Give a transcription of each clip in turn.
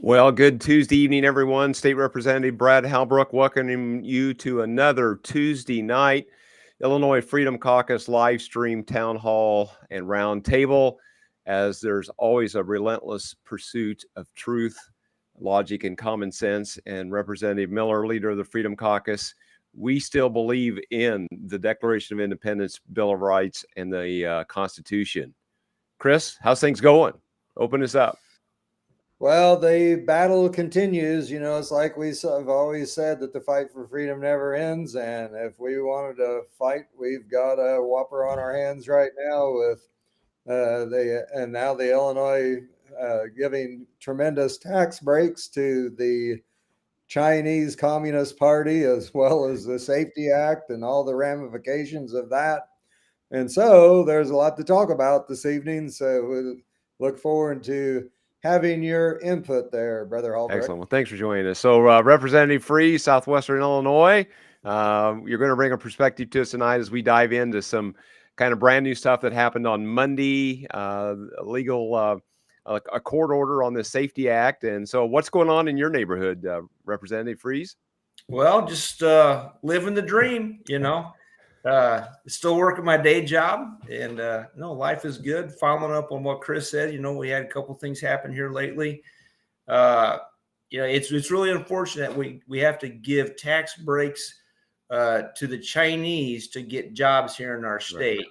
Well, good Tuesday evening, everyone. State Representative Brad Halbrook welcoming you to another Tuesday night Illinois Freedom Caucus live stream town hall and roundtable, as there's always a relentless pursuit of truth, logic, and common sense. And Representative Miller, leader of the Freedom Caucus, we still believe in the Declaration of Independence, Bill of Rights, and the Constitution. Chris, how's things going? Open us up. Well, the battle continues. You know, it's like we have always said that the fight for freedom never ends. And if we wanted to fight, we've got a whopper on our hands right now with now the Illinois giving tremendous tax breaks to the Chinese Communist Party, as well as the Safety Act and all the ramifications of that. And so there's a lot to talk about this evening. So we look forward to having your input there, Brother Halbrook. Excellent. Well, thanks for joining us. So, Representative Free, Southwestern Illinois, you're going to bring a perspective to us tonight as we dive into some kind of brand new stuff that happened on Monday, a court order on the Safety Act. And so what's going on in your neighborhood, Representative Freeze? Well, just living the dream, you know. Still working my day job, and no, life is good. Following up on what Chris said, you know, we had a couple things happen here lately. It's really unfortunate we have to give tax breaks to the Chinese to get jobs here in our state. Right.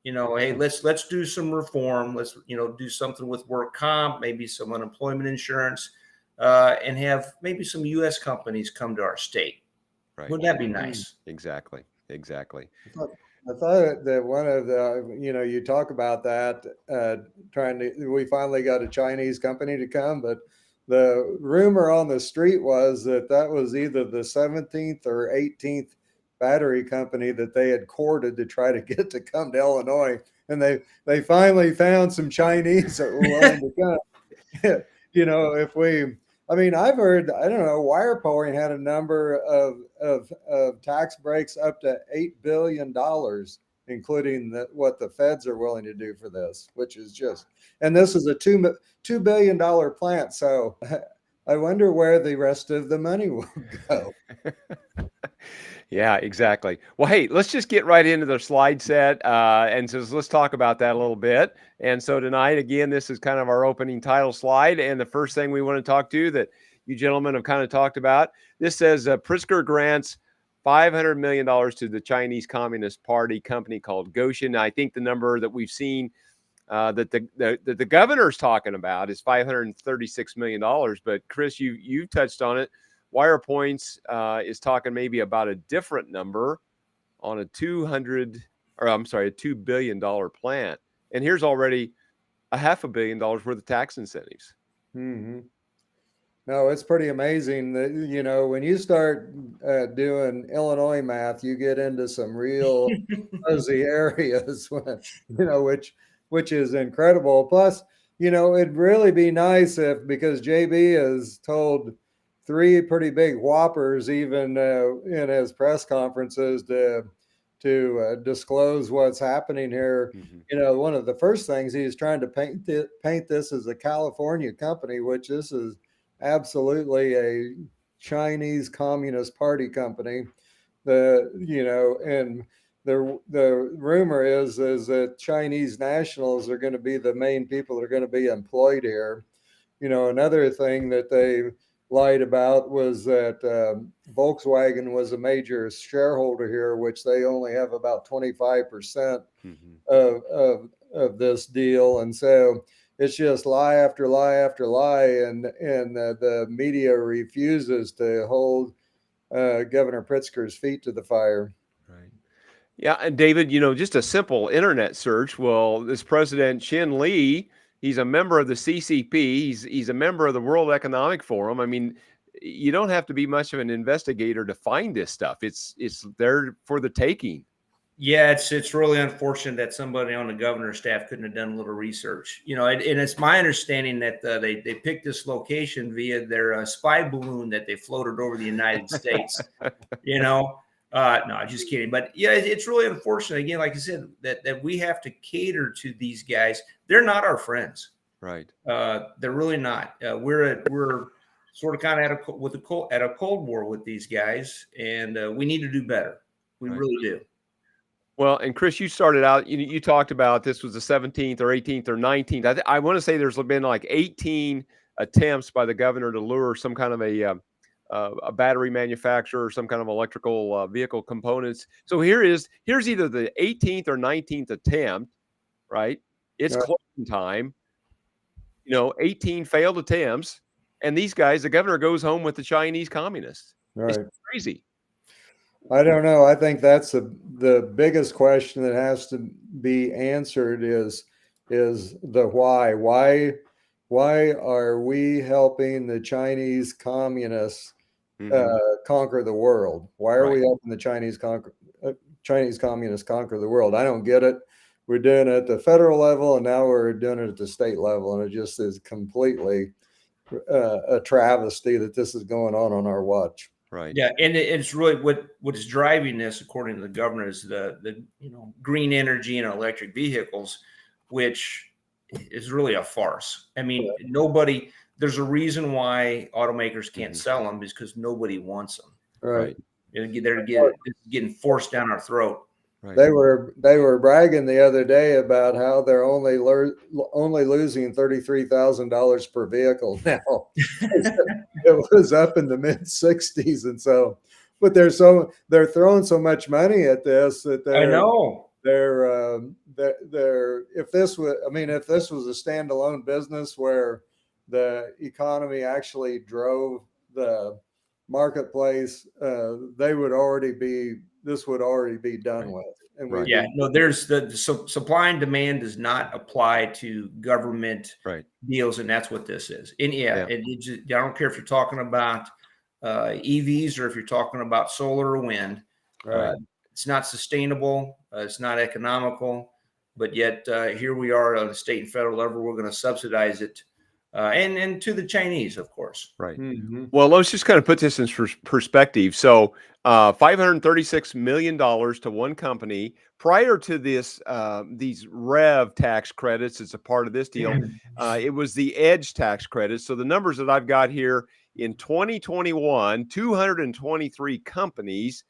You know, hey, let's do some reform. Let's do something with work comp, maybe some unemployment insurance, and have maybe some U.S. companies come to our state. Right. Wouldn't that be nice? Exactly. I thought that one of the, you talk about that, we finally got a Chinese company to come, but the rumor on the street was that was either the 17th or 18th battery company that they had courted to try to get to come to Illinois. And they finally found some Chinese that were willing to come. I've heard, I don't know, wire pulling had a number of tax breaks up to $8 billion, including what the feds are willing to do for this, which is just, and this is a $2 billion plant. So I wonder where the rest of the money will go. Yeah, exactly. Well, hey, let's just get right into the slide set. And so let's talk about that a little bit. And so tonight, again, this is kind of our opening title slide. And the first thing we want to talk to that you gentlemen have kind of talked about, this says Pritzker grants $500 million to the Chinese Communist Party company called Gotion. Now, I think the number that we've seen that the governor's talking about is $536 million. But Chris, you touched on it. Wire Points is talking maybe about a different number on a $2 billion plant. And here's already $500 million worth of tax incentives. Mm-hmm. No, it's pretty amazing that, when you start doing Illinois math, you get into some real fuzzy areas, which is incredible. Plus, it'd really be nice because JB has told three pretty big whoppers, even in his press conferences, to disclose what's happening here. Mm-hmm. One of the first things he's trying to paint this as a California company, which this is absolutely a Chinese Communist Party company. And the rumor is that Chinese nationals are going to be the main people that are going to be employed here. Another thing that they lied about was that Volkswagen was a major shareholder here, which they only have about 25% of this deal. And so it's just lie after lie after lie. And the media refuses to hold Governor Pritzker's feet to the fire. Right. Yeah. And David, just a simple internet search. Well, this President Chin Lee, he's a member of the CCP. He's a member of the World Economic Forum. I mean, you don't have to be much of an investigator to find this stuff. It's there for the taking. Yeah, it's really unfortunate that somebody on the governor's staff couldn't have done a little research. And it's my understanding that they picked this location via their spy balloon that they floated over the United States. No, I'm just kidding. But yeah, it's really unfortunate. Again, like I said, that we have to cater to these guys. They're not our friends. Right. They're really not. We're sort of kind of at a cold war with these guys, and we need to do better. We really do. Well, and Chris, you started out, you talked about this was the 17th or 18th or 19th. I want to say there's been like 18 attempts by the governor to lure some kind of a battery manufacturer or some kind of electrical vehicle components. So here's either the 18th or 19th attempt, right? It's closing time. 18 failed attempts, and these guys, the governor goes home with the Chinese communists. Right. It's crazy. I don't know. I think that's the biggest question that has to be answered is the why. Why are we helping the Chinese communists conquer the world? Why are we helping the Chinese communists conquer the world? I don't get it. We're doing it at the federal level, and now we're doing it at the state level, and it just is completely a travesty that this is going on our watch. Right. Yeah, and it's really what is driving this, according to the governor, is the green energy and electric vehicles, which is really a farce. I mean, there's a reason why automakers can't sell them, because nobody wants them. Right. They're getting forced down our throat. Right. They were bragging the other day about how they're only losing $33,000 per vehicle now. It was up in the mid 60s, and so, but they're throwing so much money at this that I know they're if this was a standalone business where the economy actually drove the marketplace, this would already be done with. And there's the supply and demand does not apply to government deals, and that's what this is. And I don't care if you're talking about EVs or if you're talking about solar or wind. It's not sustainable. It's not economical. But yet here we are on the state and federal level. We're going to subsidize it. And to the Chinese, of course. Right. Well, let's just kind of put this in perspective. So $536 million to one company. Prior to this, these REV tax credits, as a part of this deal, it was the EDGE tax credits. So the numbers that I've got here in 2021, 223 companies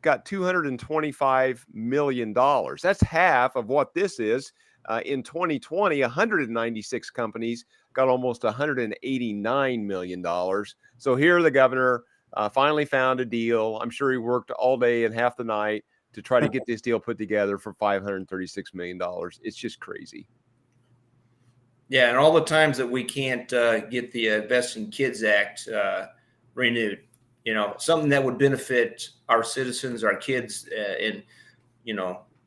got $225 million. That's half of what this is. In 2020, 196 companies got almost $189 million. So here the governor finally found a deal. I'm sure he worked all day and half the night to try to get this deal put together for $536 million. It's just crazy. Yeah, and all the times that we can't get the Invest in Kids Act renewed, something that would benefit our citizens, our kids in,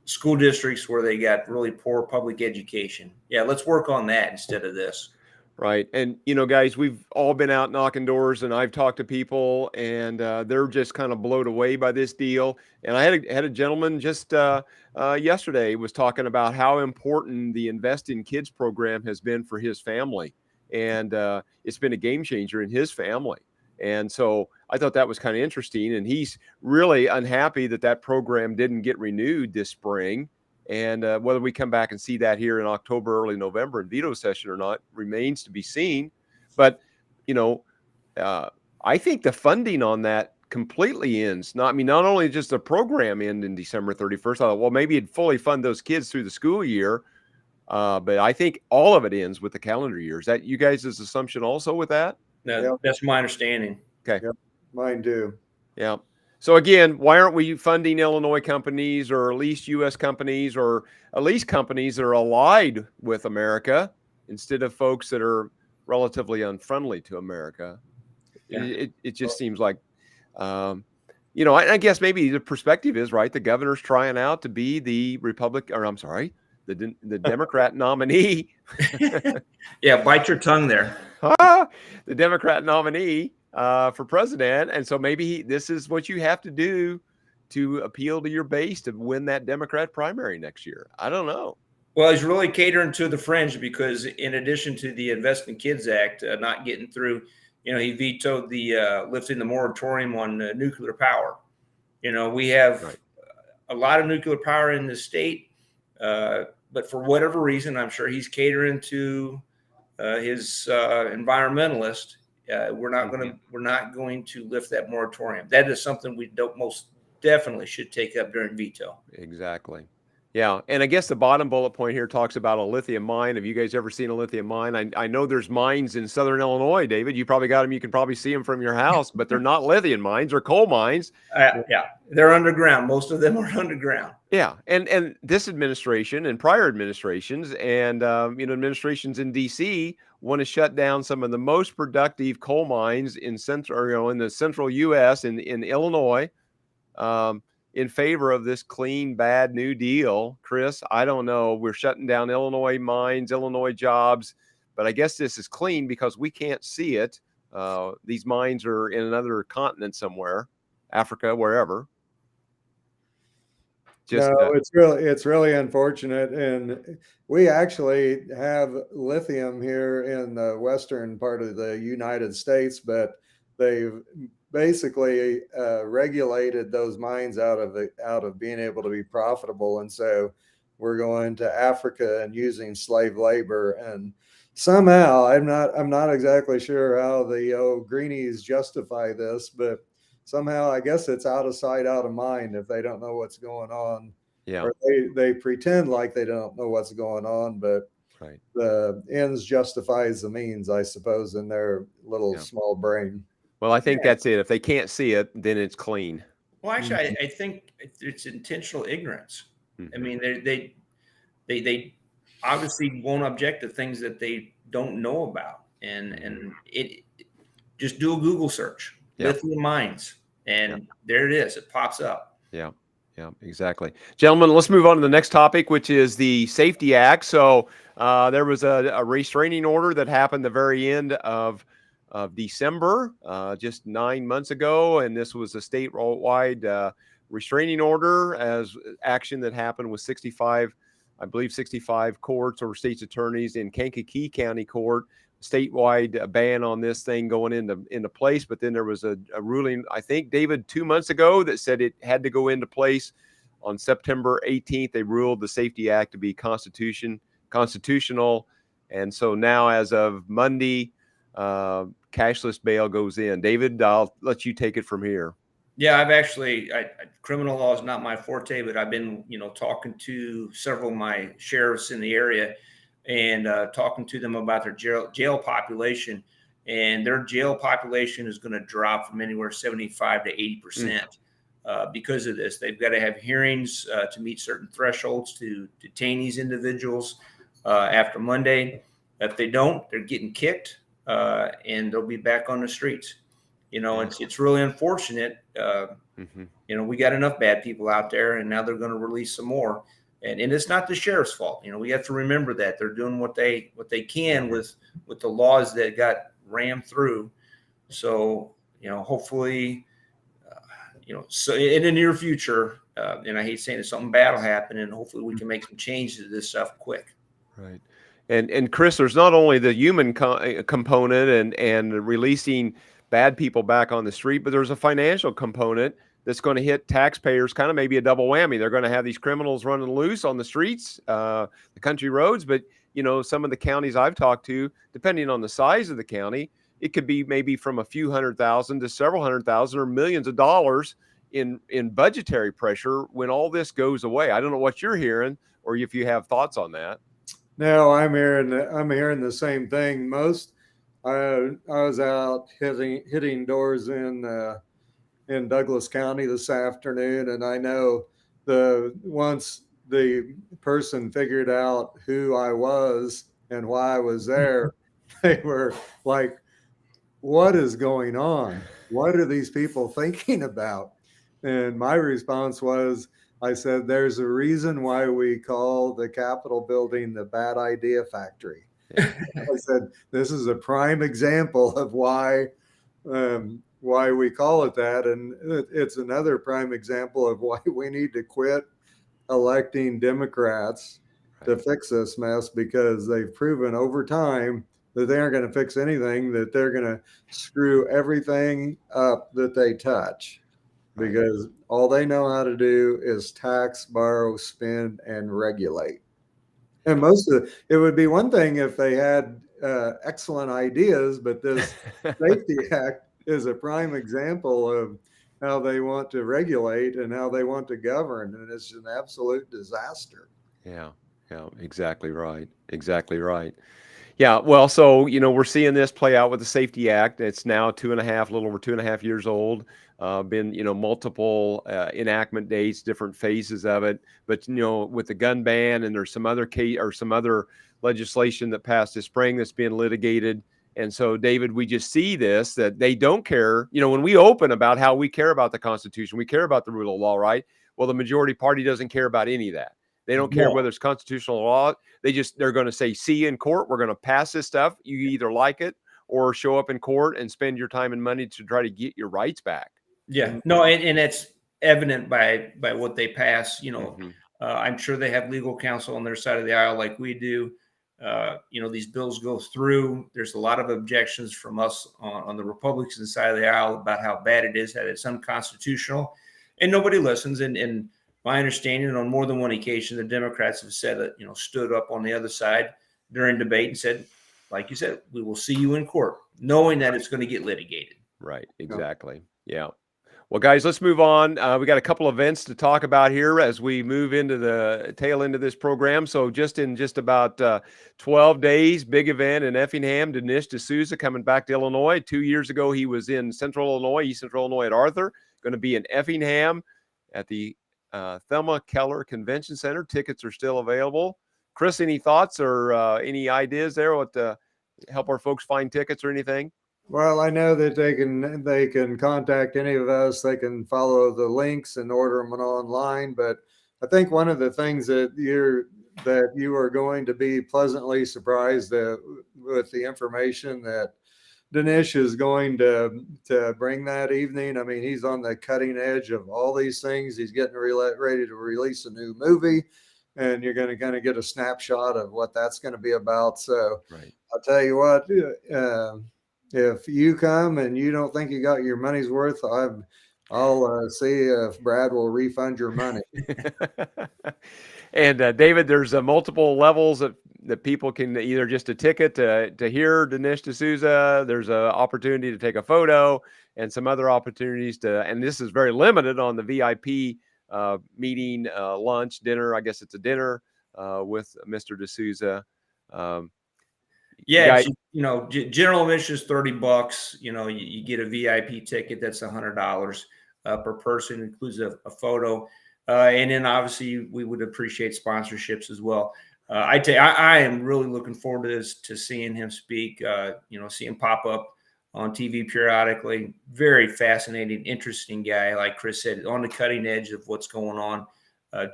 school districts where they got really poor public education. Yeah, let's work on that instead of this. Right. And, guys, we've all been out knocking doors, and I've talked to people, and they're just kind of blown away by this deal. And I had a gentleman just yesterday was talking about how important the Invest in Kids program has been for his family. And it's been a game changer in his family. And so I thought that was kind of interesting. And he's really unhappy that program didn't get renewed this spring. And whether we come back and see that here in October, early November in veto session or not remains to be seen. But, I think the funding on that completely ends. Not only just the program end in December 31st. I thought, well, maybe it'd fully fund those kids through the school year. But I think all of it ends with the calendar year. Is that you guys' assumption also with that? No, that's my understanding. Okay. Yep. Mine too. Yeah. So again, why aren't we funding Illinois companies, or at least U.S. companies, or at least companies that are allied with America instead of folks that are relatively unfriendly to America? Yeah. It just seems like, I guess maybe the perspective is right. The governor's trying out to be the the Democrat nominee. Yeah, bite your tongue there. The Democrat nominee for president. And so maybe this is what you have to do to appeal to your base to win that Democrat primary next year. I don't know. Well, he's really catering to the fringe, because in addition to the Invest in Kids Act not getting through, he vetoed the lifting the moratorium on nuclear power. We have a lot of nuclear power in the state, but for whatever reason, I'm sure he's catering to his environmentalist. We're not going to lift that moratorium. That is something we don't most definitely should take up during veto. Exactly. Yeah. And I guess the bottom bullet point here talks about a lithium mine. Have you guys ever seen a lithium mine? I know there's mines in Southern Illinois, David. You probably got them. You can probably see them from your house, but they're not lithium mines or coal mines. Yeah. They're underground. Most of them are underground. Yeah. And this administration and prior administrations and, administrations in DC want to shut down some of the most productive coal mines in in the central U.S. in Illinois. In favor of this clean, bad New Deal. Chris, I don't know. We're shutting down Illinois mines, Illinois jobs, but I guess this is clean because we can't see it. These mines are in another continent somewhere, Africa, wherever. It's really unfortunate. And we actually have lithium here in the western part of the United States, but they've basically regulated those mines out of being able to be profitable, and so we're going to Africa and using slave labor. And somehow I'm not exactly sure how the greenies justify this, but somehow I guess it's out of sight, out of mind if they don't know what's going on. Yeah. Or they pretend like they don't know what's going on, but right. The ends justifies the means, I suppose, in their little small brain. Well, I think that's it. If they can't see it, then it's clean. Well, actually, I think it's intentional ignorance. I mean, they obviously won't object to things that they don't know about, and it just do a Google search, lithium mines, and there it is. It pops up. Yeah. Yeah, exactly. Gentlemen, let's move on to the next topic, which is the Safety Act. So there was a restraining order that happened the very end of December, just 9 months ago, and this was a statewide restraining order as action that happened with 65 courts or state's attorneys in Kankakee County Court. Statewide ban on this thing going into place, but then there was a ruling, I think, David, 2 months ago that said it had to go into place on September 18th. They ruled the Safety Act to be constitutional, and so now as of Monday, cashless bail goes in. David, I'll let you take it from here. Yeah, criminal law is not my forte, but I've been, talking to several of my sheriffs in the area and talking to them about their jail population, and their jail population is going to drop from anywhere 75 to 80% because of this. They've got to have hearings to meet certain thresholds to detain these individuals after Monday. If they don't, they're getting kicked and they'll be back on the streets. It's really unfortunate. We got enough bad people out there, and now they're going to release some more. And it's not the sheriff's fault. We have to remember that they're doing what they can with the laws that got rammed through. So, hopefully, so in the near future, and I hate saying it, something bad will happen, and hopefully we can make some changes to this stuff quick. Right. And Chris, there's not only the human component and releasing bad people back on the street, but there's a financial component that's going to hit taxpayers, kind of maybe a double whammy. They're going to have these criminals running loose on the streets, the country roads. But, some of the counties I've talked to, depending on the size of the county, it could be maybe from a few $100,000 to several $100,000 or millions of dollars in budgetary pressure when all this goes away. I don't know what you're hearing or if you have thoughts on that. No, I'm hearing the same thing. I was out hitting doors in Douglas County this afternoon, and I know once the person figured out who I was and why I was there, they were like, "What is going on? What are these people thinking about?" And my response was, I said, "There's a reason why we call the Capitol building the Bad Idea Factory." I said, "This is a prime example of why we call it that, and it's another prime example of why we need to quit electing Democrats to fix this mess, because they've proven over time that they aren't going to fix anything, that they're going to screw everything up that they touch, because all they know how to do is tax, borrow, spend, and regulate." And it would be one thing if they had excellent ideas, but this Safety Act is a prime example of how they want to regulate and how they want to govern, and it's an absolute disaster. Yeah, yeah, exactly right. Exactly right. Yeah, well, so we're seeing this play out with the Safety Act. It's now 2.5, a little over 2.5 years old. Been multiple enactment dates, different phases of it. But with the gun ban, and there's some other case or some other legislation that passed this spring that's being litigated. And so, David, we just see this, that they don't care. When we open about how we care about the Constitution, we care about the rule of law, right? Well, the majority party doesn't care about any of that. They don't care whether it's constitutional law. They're going to say, see you in court. We're going to pass this stuff. You either like it or show up in court and spend your time and money to try to get your rights back. Yeah, no, and it's evident by what they pass. I'm sure they have legal counsel on their side of the aisle like we do. These bills go through. There's a lot of objections from us on the Republican side of the aisle about how bad it is, that it's unconstitutional, and nobody listens. And my understanding, on more than one occasion, the Democrats have said that, stood up on the other side during debate and said, like you said, we will see you in court, knowing that it's going to get litigated. Right. Exactly. Yeah. Well, guys, let's move on. We got a couple events to talk about here as we move into the tail end of this program. So just in about 12 days, big event in Effingham. Dinesh D'Souza coming back to Illinois. 2 years ago, he was in Central Illinois, East Central Illinois at Arthur. Going to be in Effingham at the Thelma Keller Convention Center. Tickets are still available. Chris, any thoughts or any ideas there? What to help our folks find tickets or anything? Well, I know that they can contact any of us. They can follow the links and order them online. But I think one of the things that you are going to be pleasantly surprised with the information that Dinesh is going to bring that evening. I mean, he's on the cutting edge of all these things. He's getting ready to release a new movie, and you're going to kind of get a snapshot of what that's going to be about. So right. I'll tell you what, if you come and you don't think you got your money's worth, I'll see if Brad will refund your money. And David, there's multiple levels that people can either just a ticket to hear Dinesh D'Souza. There's an opportunity to take a photo and some other opportunities and this is very limited on the VIP meeting, lunch, dinner. I guess it's a dinner with Mr. D'Souza. Yeah, general admission is $30. You get a VIP ticket that's $100 per person, includes a photo, and then obviously we would appreciate sponsorships as well. I am really looking forward to this, to seeing him speak. See him pop up on TV periodically. Very fascinating, interesting guy, like Chris said, on the cutting edge of what's going on.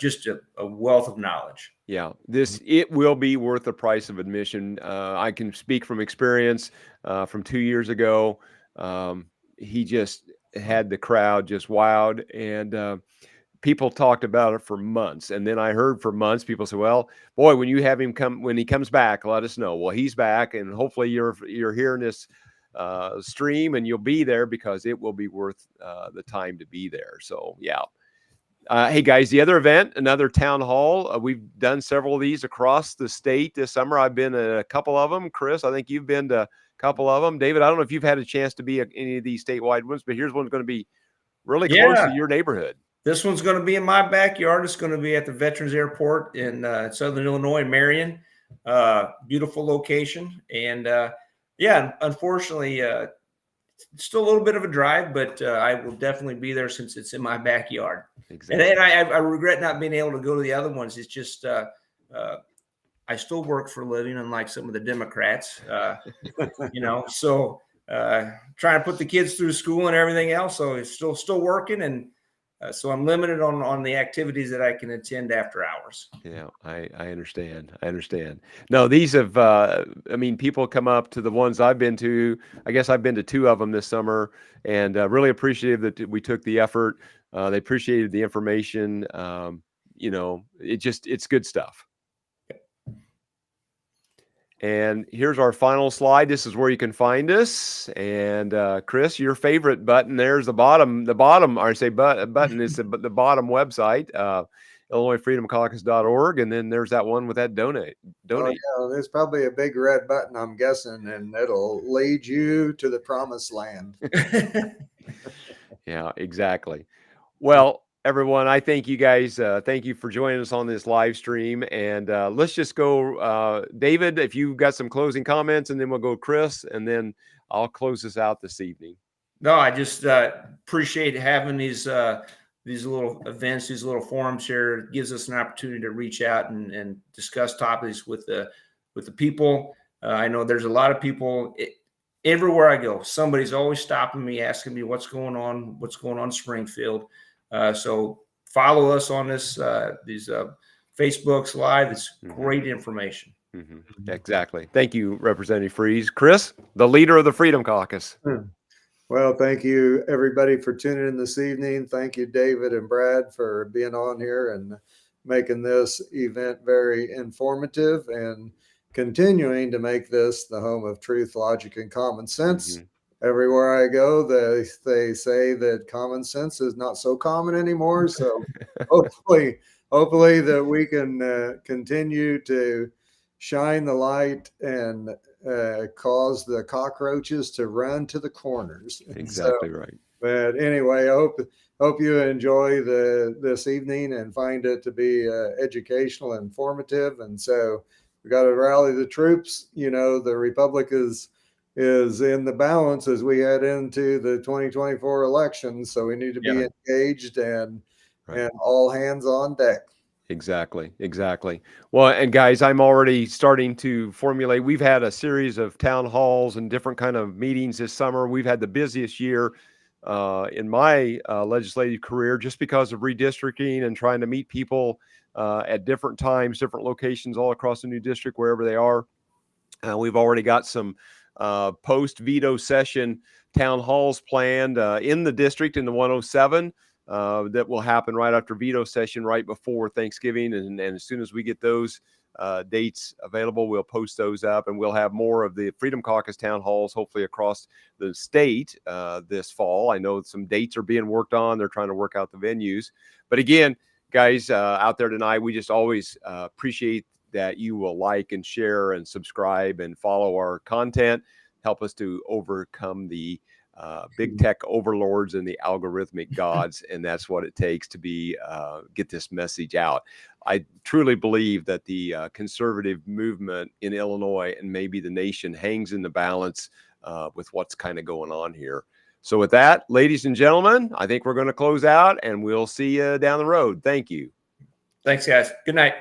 Just a wealth of knowledge. Yeah, it will be worth the price of admission. I can speak from experience from 2 years ago. He just had the crowd just wowed, and people talked about it for months. And then I heard for months people say, "Well, boy, when you have him when he comes back, let us know." Well, he's back, and hopefully you're hearing this stream and you'll be there, because it will be worth the time to be there. So yeah. Hey guys, the other event, another town hall. We've done several of these across the state this summer. I've been to a couple of them. Chris, I think you've been to a couple of them. David, I don't know if you've had a chance to be at any of these statewide ones, but here's one's going to be really close to your neighborhood. This one's going to be in my backyard. It's going to be at the Veterans Airport in Southern Illinois, Marion. Beautiful location. And unfortunately, still a little bit of a drive, but I will definitely be there since it's in my backyard. Exactly. And I regret not being able to go to the other ones. It's just I still work for a living, unlike some of the Democrats. So trying to put the kids through school and everything else. So it's still working, and so I'm limited on the activities that I can attend after hours. Yeah, I understand. No, these have, people come up to the ones I've been to. I guess I've been to 2 of them this summer, and really appreciative that we took the effort. They appreciated the information. It's good stuff. And here's our final slide. This is where you can find us. And Chris, your favorite button, there's the bottom, or I say button is the bottom website. IllinoisFreedomCaucus.org, and then there's that one with that donate. Oh, yeah, there's probably a big red button, I'm guessing, and it'll lead you to the promised land. Yeah, exactly. Well, everyone, I thank you guys. Thank you for joining us on this live stream. And let's just go, David, if you've got some closing comments, and then we'll go Chris, and then I'll close this out this evening. No, I just appreciate having these little events, these little forums here. It gives us an opportunity to reach out and discuss topics with the people. I know there's a lot of people everywhere I go. Somebody's always stopping me, asking me what's going on in Springfield. So follow us on these Facebooks Live. It's great information. Exactly. Thank you, Representative Freeze. Chris, the leader of the Freedom Caucus. Well, thank you, everybody, for tuning in this evening. Thank you, David and Brad, for being on here and making this event very informative and continuing to make this the home of truth, logic, and common sense. Everywhere I go, they say that common sense is not so common anymore. So hopefully that we can continue to shine the light and cause the cockroaches to run to the corners. Exactly right. But anyway, I hope you enjoy this evening and find it to be educational and informative. And so we got to rally the troops. You know, the Republic is in the balance as we head into the 2024 elections. So we need to be engaged and all hands on deck. Exactly. Well, and guys, I'm already starting to formulate. We've had a series of town halls and different kind of meetings this summer. We've had the busiest year in my legislative career just because of redistricting and trying to meet people at different times, different locations all across the new district, wherever they are. We've already got some post-veto session town halls planned in the district in the 107. That will happen right after veto session, right before Thanksgiving. And as soon as we get those dates available, we'll post those up, and we'll have more of the Freedom Caucus town halls, hopefully across the state this fall. I know some dates are being worked on. They're trying to work out the venues. But again, guys out there tonight, we just always appreciate that you will like and share and subscribe and follow our content. Help us to overcome the big tech overlords and the algorithmic gods, and that's what it takes to get this message out. I truly believe that the conservative movement in Illinois and maybe the nation hangs in the balance with what's kind of going on here. So with that, ladies and gentlemen, I think we're going to close out, and we'll see you down the road. Thank you. Thanks, guys. Good night.